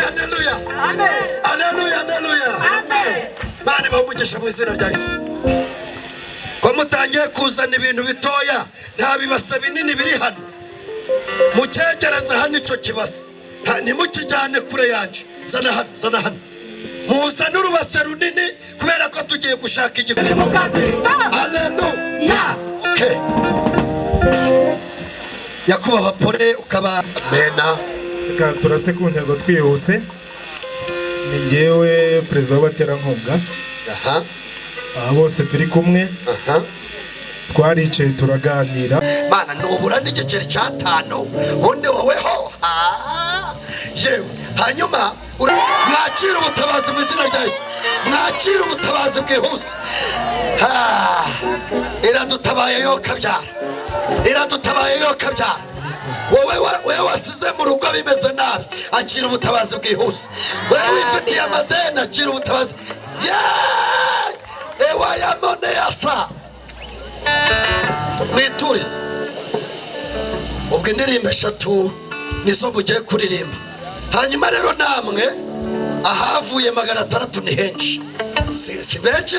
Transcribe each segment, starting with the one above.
haleluya. Amen. Haleluya, haleluya. Amen. Bani bamugisha mu izina rya Yesu. Ko mutangiye kuzana ibintu bitoya, nta bibasa binini biri hano. Mucyegereza hano ico kibasa. Nimukijyane kure yacu. Zana hano. Muzana urubase runini kubera ko tugiye gushaka igikorwa. Haleluya. Okay. Yakubaha pore ukaba mena turase ku ntego twihuse. Ni ngewe perezida w'abaterankunga. Bose turi kumwe. Twaricaye turaganira. Mana ndubura n'igiceri cya 5 undi wowe ho. Yewe hanyuma mwakira ubutabazi mu izina rya Yesu. Mwakira ubutabazi bwihuse. Iradutabaye yo kabyara. Iradutabaye yo kabyara. Wowe wasize mu rugo bimeze nabi, akira ubutabazi bwihuse. Wowe wifitiye amadeni, akira ubutabazi. Ewa ya mone yasa mwiturize. Ubwo indirimbo 3 nizo mugiye kuririmba. Hanyuma rero namwe ahavuye 600 ni henshi. Si benshi,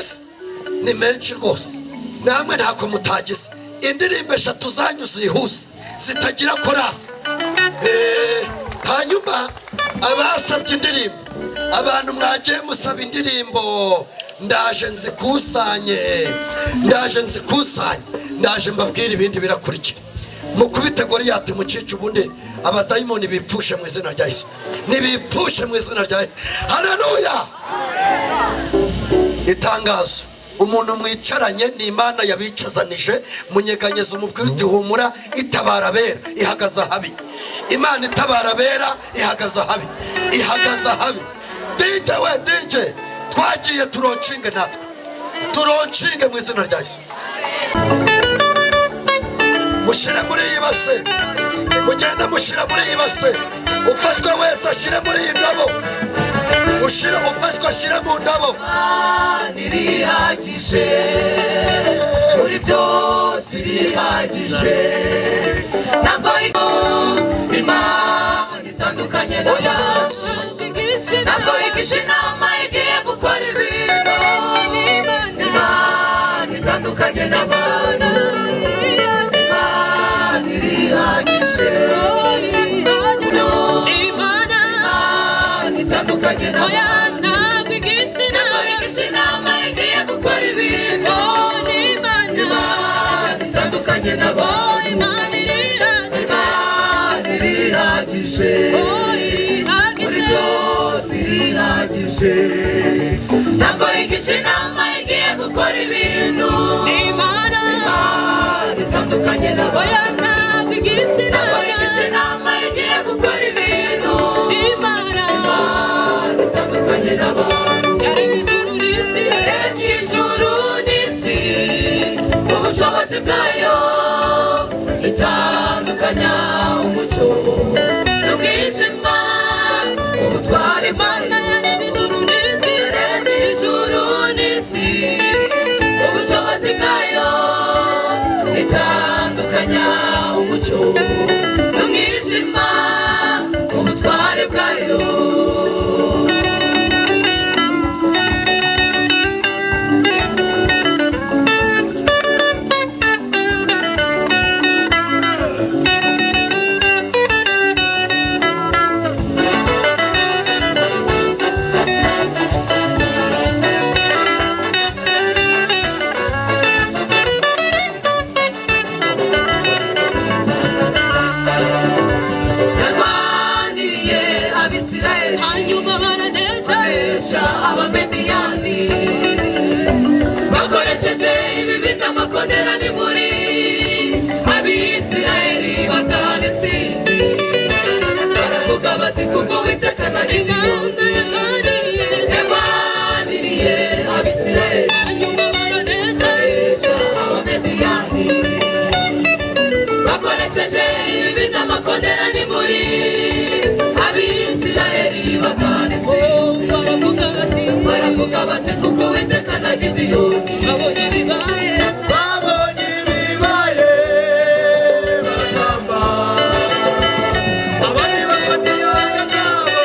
ni menshi rwose. Namwe ntako mutagize. Indirimbo 3 zanyu zihuse zitagira korasi. Hanyuma abasabye indirimbo, abantu mwagiye musaba indirimbo, ndaje nzikusanye. Ndaje mbabwira ibindi birakurikira. Mukubite Goliyati mucice ubundi abadayimoni bipfushe mu izina rya Yesu. Nibipfushe mu izina rya Yesu. Haleluya. Itangazo. Umuntu mwicaranye ni Imana yabicazanije, munyeganyeza umubwira uti humura, itabara bera ihagaza habi. Imana itabara bera ihagaza habi. DJ twagiye turoncinge natwe. Turoncinge mu izina rya Yesu. Mushire muri ibase. Mugenda mushira muri ibase. Ufashwe wese ashire muri indabo. Ushira ufashwe ashire mu ndabo. Nirihagije. Muri byose irihagije. Ntabwo Imana itandukanye n'abantu. Ntabwo igisha inama igiye gukora ibintu. Imana itandukanye n'abantu. Imana irihagije. Imana itandukanye n'abantu. Ntabwo igisha inama igiye gukora ibintu. Imana itandukanye n'abantu. Imana irihagije. Muri byose irihagije. Ntabwo igisha inama igiye gukora ibintu. Imana itandukanye n'abantu. Ntabwo igisha inama igiye gukora ibintu. Imana itandukanye n'abantu. Yaremye ijuru n'isi ubushobozi bwayo, itandukanya umucyo n'umwijima. Ubutware Imana yaremye ijuru n'isi ubushobozi bwayo, itandukanya umucyo n'umwijima. Ubutware bwayo. Abamediyani bakoresheje ibibita amakondera ni muri Abisirayeli batahana intsinzi. Baravuga bati kubwo Uwiteka na Gideyoni yarwaniriye Abisirayeli, hanyuma baranesha Abamediyani bakoresheje ibibita amakondera ni muri Abisirayeli batahana intsinzi. Baravuga bati kubwo Uwiteka na Gideyoni babonye bibaye. Baratamba. Abandi bafata inyanga zabo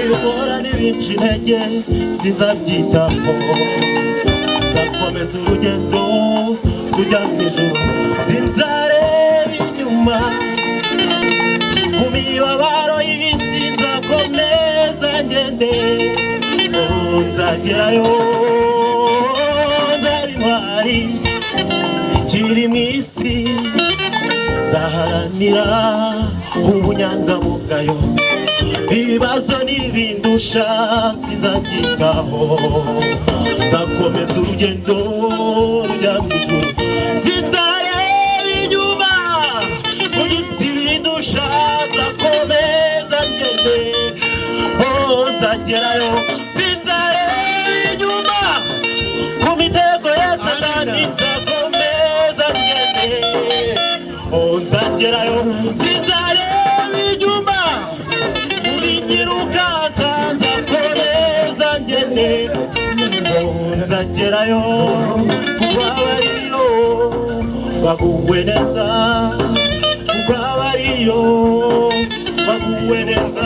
ibigorane binshi intege sinzabyitaho nzakomeza urugendo rujya mu ijuru sinzareba inyuma mu mibabaro y'isi nzakomeza ngende nzagerayo nzaba intwari kiri mu isi nzaharanira ubunyangamugayo ibibazo n'ibindusha sinzabyitaho nzakomeza urugendo rujya mu ijuru sinzareba inyuma mu by'isi bindusha nzakomeza ngende nzagerayo sinzareba inyuma ku mitego ya satani nzakomeza ngende nzagerayo sinzareba inyuma urinyirukanza nzakomeza ngende nzagerayo kuko abariyo baguwe neza kuko abariyo baguwe neza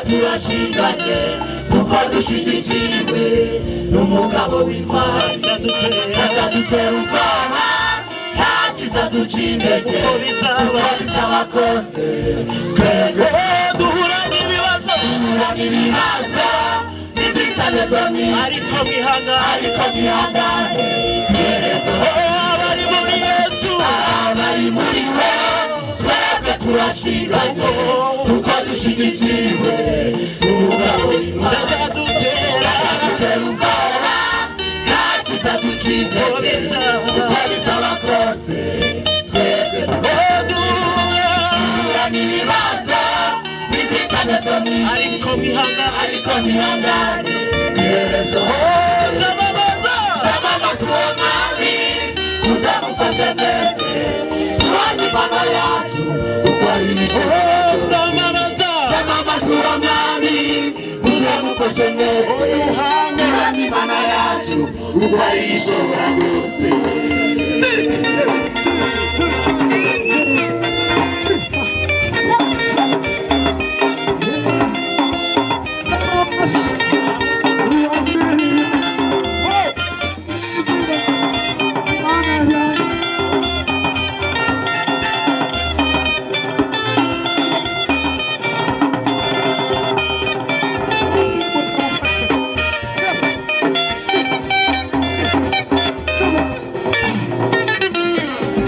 turashinganye kuko dushigikiwe n'umugabo w'intwari atadutera ubwoba ntakiza duca intege kuko bizaba kose twebwe duhura n'ibibazo n'inzitane zo mw'isi ariko mwihangane iherezo abari muri Yesu abari muri we twebwe turashinganye kuko dushigikiwe n'umugabo w'intwari atadutera ubwoba ntakiza duca intege kuko bizaba kose twebwe duhura n'ibibazo n'inzitane zo mw'isi ariko mwihangane iherezo nzamamaza uwo mwami uzamufasha mwese duhanye imana yacu kuko ari ishobora nzamamaza uwo mwami uzamufasha mwese duhanye imana yacu kuko ari ishobora rwose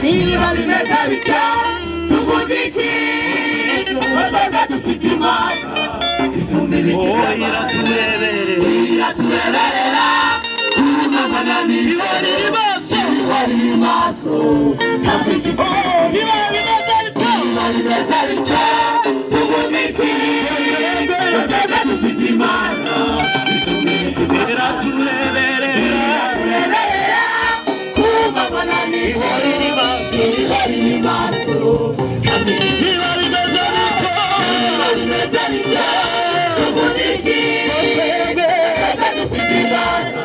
niba bimeze bityo tuvuge iki twebwe dufite imana isumba ibiti iratureberera kumagana n'isore ihari maso ntabwo igisigaye niba bimeze bityo tuvuge iki twebwe dufite imana isumba ibiti iratureberera kumagana n'isore ihari maso ntabwo igisigaye bimeze bityo tuvuge iki twebwe dufite imana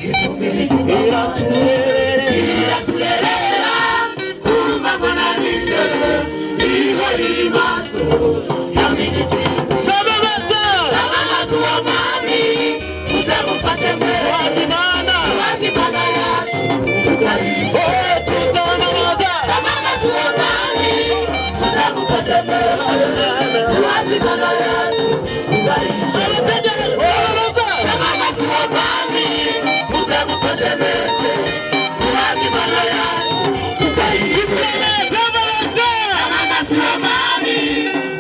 isumba ibiti iratureberera kumagana n'isore ihari maso ntabwo igisigaye nzamamaza uwo mwami uzamufashe mwese duhanye imana yacu kuko ari ishobora nzamamaza uwo mwami uzamufashe mwese duhanye imana yacu kuko ari ishobora nzamamaza uwo mwami uzamufashe mwese duhanye imana yacu kuko ari ishobora nzamamaza uwo mwami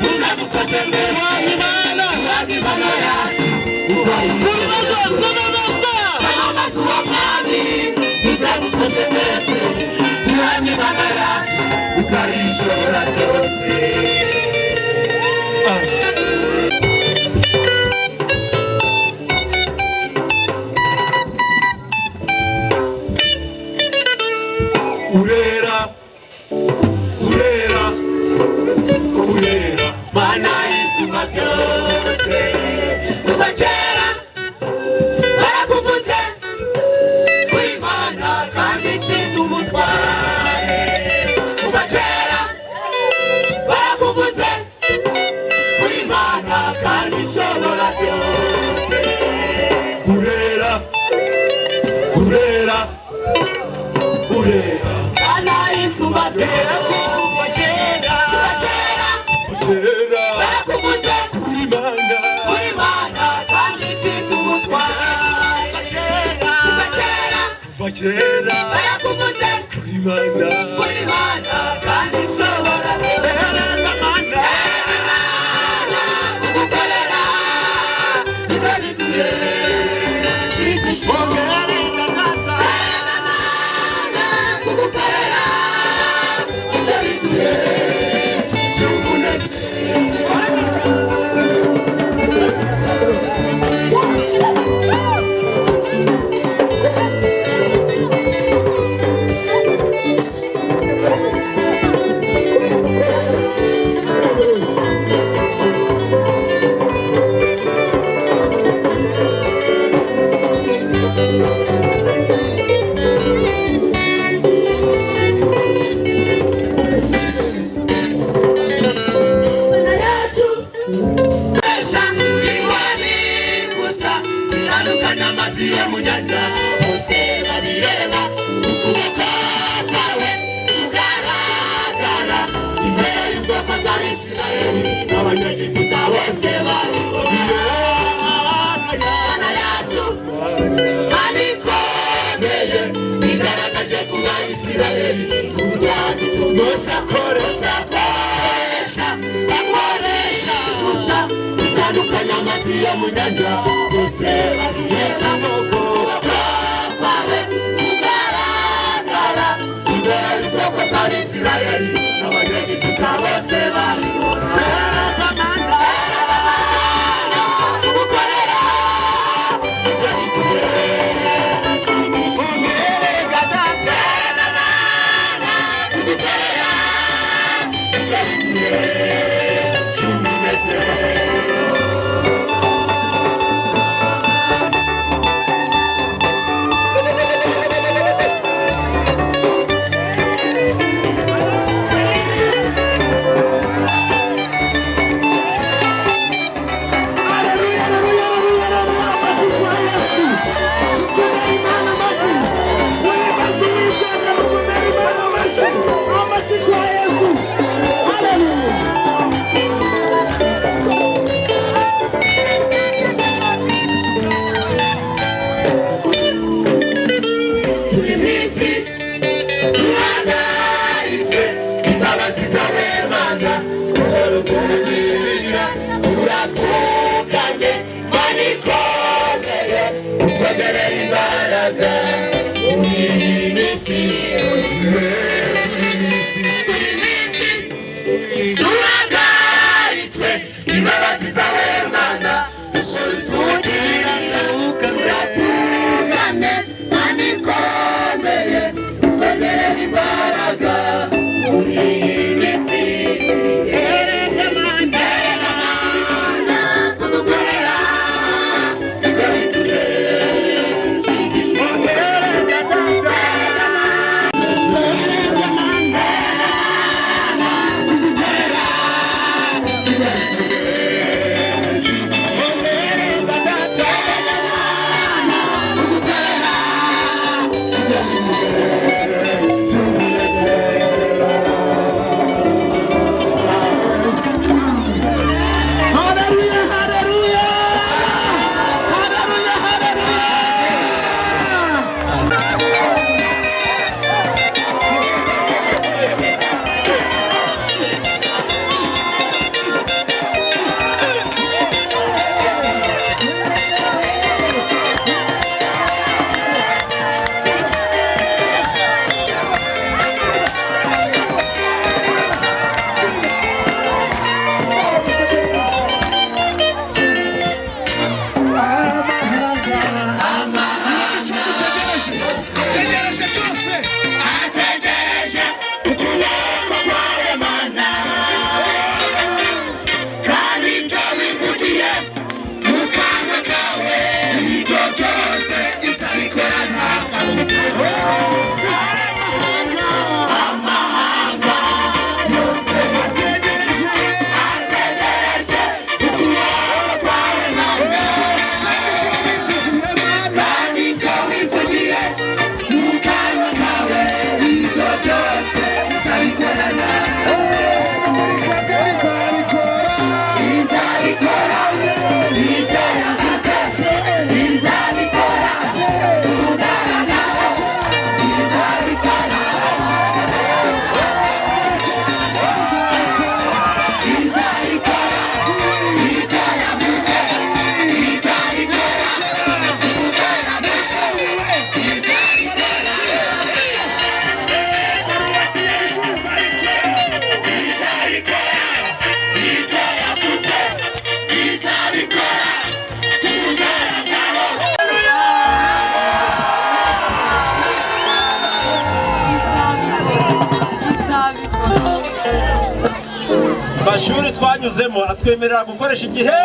uzamufashe mwese duhanye imana yacu kuko ari ishobora nzamamaza uwo mwami uzamufashe mwese duhanye imana Imana yacu ukayishobora byose. Urera, urera, urera, Mana y'isumba byose. Kuva kera barakuvuze kuri Mana kandi ifite umutware. Kuva kera barakuvuze kuri Mana kandi ishobora byose. Urera, urera, urera, Mana y'isumba byose. Kuva kera, kuva kera barakuvuze kuri Mana, kuri Mana kandi ifite umutware. Kuva kera, kuva kera barakuvuze kuri Mana, kuri Mana kandi ishobora byose. Kugukorera ibyo bikwiye Imbaraga muri iyi minsi ishuri twanyuzemo atwemerera gukoresha igihe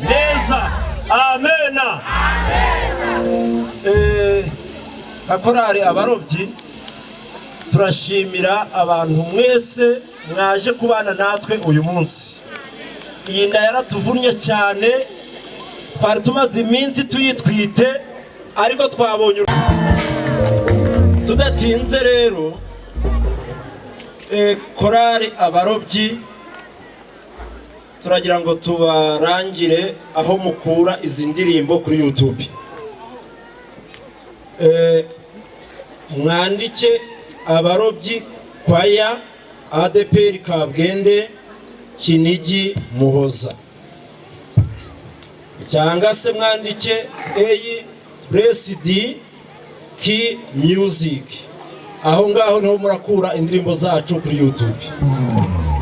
neza. Amena. Akorari abarobyi turashimira abantu mwese mwaje kubana natwe uyu munsi. Iyi nda yaratuvunnye cyane, twari tumaze iminsi tuyitwite ariko twabonye. Tudatinze rero, korari abarobyi turagira ngo tubarangire aho mukura izi ndirimbo kuri YouTube. Mwandike abarobyi kwaya ADPR Kabwende Kinigi Muhoza, cyangwa se mwandike Blessed Key Music. Aho ngaho niho murakura indirimbo zacu kuri YouTube.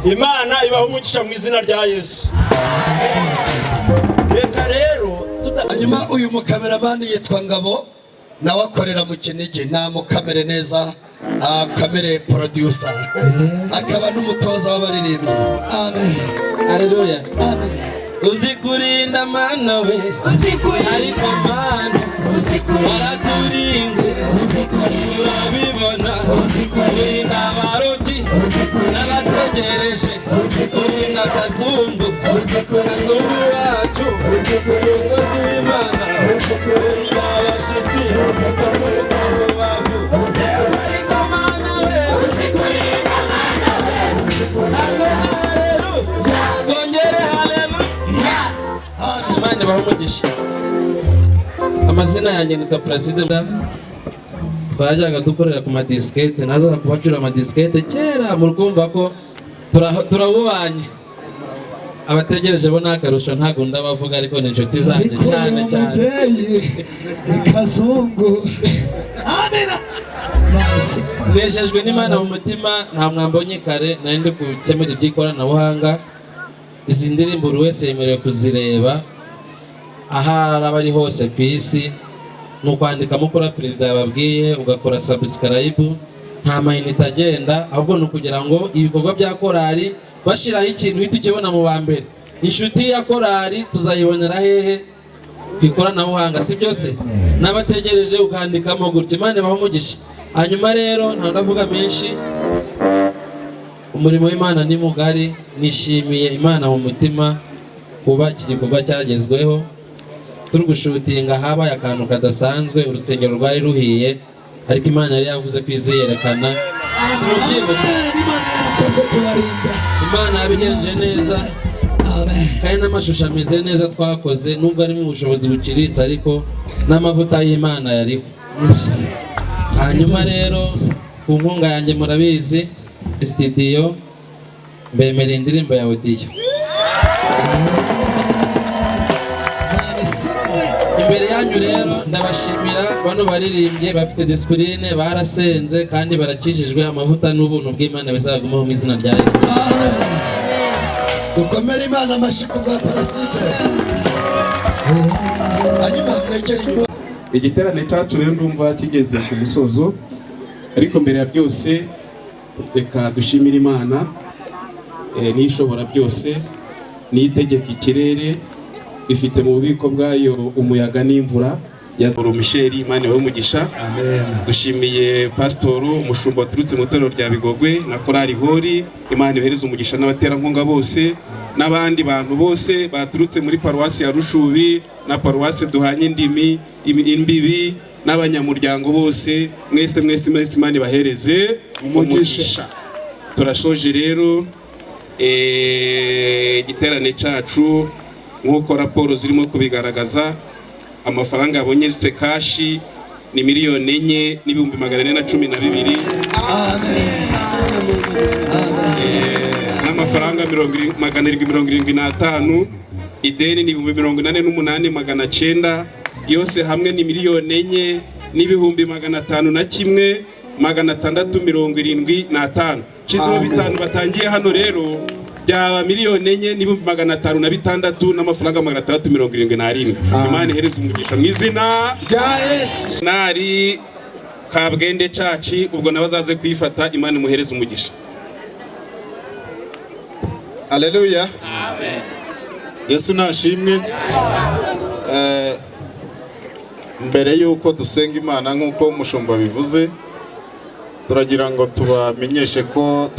Imana ibaho umugisha mu izina rya Yesu. Reka rero hanyuma uyu mukameramani yitwa Ngabo, nawe akorera mu Kinigi, namukamere neza, kamere producer, akaba n'umutoza w'abaririmbyi. Amen. Haleluya. Amen. Uzikurinda mana we, ariko mana waraturinze, urabibona, urinda abarobyi n'abategereje, urinda Kazungu wacu, umugozi w'Imana, urinda abashitsi, ariko mana we, uzikurinda mana we. Gongere haleluya. Imana bahumugisha. Amazina yanjye ni President. Twajyaga dukorera ku madiskete, nazo kubacura amadiskete kera murukumva ko turabubanye. Abategereje bo nakarusho ntago ndabavuga ariko ni inshuti zanjye cyane cyane. Kazungu. Amena. Neshejwe n'Imana mu mutima, nta mwambonye kare nari ndi gukemura iby'ikoranabuhanga. Izi ndirimbo buri wese yemerewe kuzireba ahari abari hose ku isi. Nukwandikamo kora perezida yababwiye, ugakora subscribe, nta mayinite agenda, ahubwo ni ukugira ngo ibikorwa bya korari bashiraho ikintu uhita ukibona mu ba mbere. Inshuti ya korari tuzayibonera hehe? Ku ikoranabuhanga, si byose? N'abategereje ukandikamo gutya. Imana ibaho umugisha. Hanyuma rero nta ndavuga menshi, umurimo w'Imana ni mugari. Nishimiye Imana mu mutima kuba iki gikorwa cyagezweho. Turi gushutinga habaye akantu kadasanzwe, urusengero rwari ruhiye, ariko Imana yari yavuze ko iziyerekana. Imana yabigenje neza, kandi n'amashusho ameze neza twakoze, nubwo ari mu bushobozi buciriritse ariko n'amavuta y'Imana yariho. Hanyuma rero ku nkunga yanjye murabizi, studio mbemera indirimbo ya audio. Imbere yanyu rero ndabashimira bano baririmbye, bafite discipline, barasenze kandi barakijijwe. Amavuta n'ubuntu bw'Imana bizagumaho mu izina rya Yesu. Dukomere Imana amashyi ku bwa Parasite. Hanyuma mwegere inyuma. Igiterane cyacu rero ndumva kigeze ku musozo, ariko mbere ya byose reka dushimire Imana n'ishobora byose, n'itegeka ikirere, ifite mu bubiko bwayo umuyaga n'imvura. Ya Michel, Imana ibahe umugisha. Amen. Dushimiye Pastor umushumba waturutse mu itorero rya Bigogwe na korari Hori, Imana ibahereze umugisha, n'abaterankunga bose n'abandi bantu bose baturutse muri paruwasi ya Rushubi na paruwasi duhanye indimi imbibi, n'abanyamuryango bose mwese Imana ibahereze umugisha. Turashoje rero igiterane cyacu nk'uko raporo zirimo kubigaragaza. Amafaranga yabonetse kashi ni 4,412,000. Amen. N'amafaranga 775, ideni ni 88,900, yose hamwe ni 4,501,675. Chizo bitanu batangiye hano rero byaba 4,405,506 n'amafaranga 677. Imana ihereze umugisha mu izina rya Yesu. Nari Kabwende caci ubwo nabazaze kwifata, Imana imuhereze umugisha. Haleluya. Yesu nashimwe. Mbere yuko dusenga Imana nk'uko umushumba bivuze, turagira ngo tubamenyeshe ko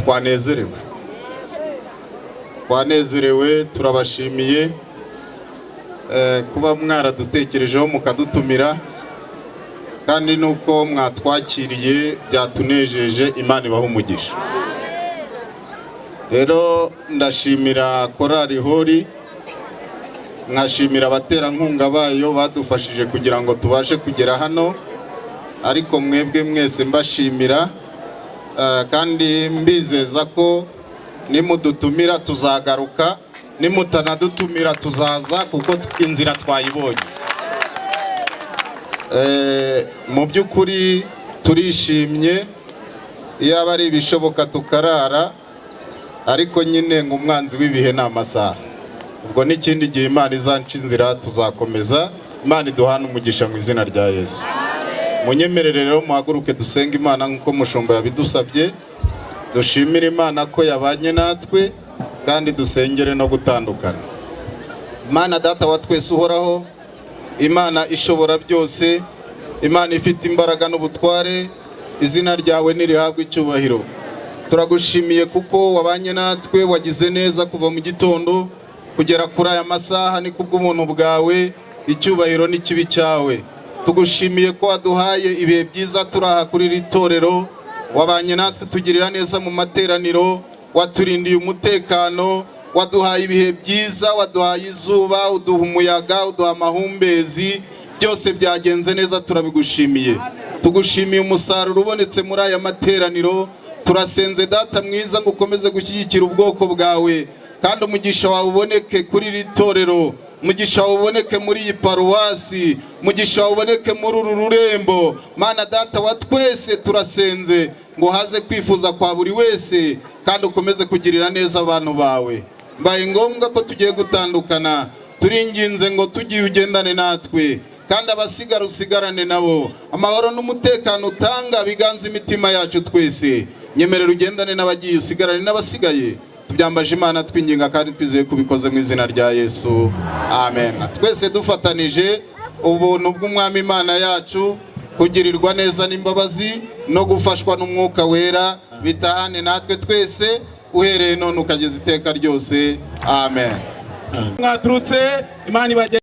twanezerewe, turabashimiye kuba mwaradutekerejeho mukadutumira, kandi nuko mwatwakiriye byatunejeje. Imana ibahe umugisha. Rero ndashimira korali Hori, nkashimira abaterankunga bayo badufashije kugira ngo tubashe kugera hano, ariko mwebwe mwese mbashimira, kandi mbizeza ko nimudutumira tuzagaruka, nimutanadutumira tuzaza, kuko inzira twayibonye. Mu by'ukuri turishimye, iyo aba ari ibishoboka tukarara, ariko nyine ngo umwanzi w'ibihe ni amasaha. Ubwo n'ikindi gihe Imana izanca inzira tuzakomeza. Imana iduhane umugisha mu izina rya Yesu. Munyemerere rero muhaguruke dusenga Imana nk'uko umushumba yabidusabye, dushimire Imana ko yabanye natwe, kandi dusengere no gutandukana. Imana Data wa twese uhoraho, Imana ishobora byose, Imana ifite imbaraga n'ubutware, izina ryawe nirihabwe icyubahiro. Turagushimiye kuko wabanye natwe, wagize neza kuva mu gitondo kugera kuri aya masaha. Ni kubw'umuntu bwawe, icyubahiro n'ikibi cyawe. Tugushimiye ko waduhaye ibihe byiza turaha kuri iri torero, wabanye natwe tugirira neza mu materaniro, waturindiye umutekano, waduhaye ibihe byiza, waduhaye izuba, uduha umuyaga, uduha amahumbezi, byose byagenze neza. Turabigushimiye. Tugushimiye umusaruro ubonetse muri aya materaniro. Turasenze Data mwiza ngo ukomeze gushyigikira ubwoko bwawe, kandi umugisha wawe uboneke kuri iri torero, umugisha wawe uboneke muri iyi paruwasi, umugisha wawe uboneke muri uru rurembo. Mana Data wa twese turasenze ngo haze kwifuza kwa buri wese, kandi ukomeze kugirira neza abantu bawe. Mbaye ngombwa ko tugiye gutandukana, turinginze ngo tugiye ugendane natwe, kandi abasigara usigarane nabo. Amahoro n'umutekano utanga biganze imitima yacu twese. Nyemerera ugendane n'abagiye usigarane n'abasigaye. Tubyambaje Imana twinginga kandi twizeye kubikoze mu izina rya Yesu. Amen. Twese dufatanije ubuntu bw'Umwami Imana yacu, kugirirwa neza n'imbabazi no gufashwa n'Umwuka Wera, bitahane natwe twese uhereye none ukageza iteka ryose. Amen. Mwaturutse Imana ibajye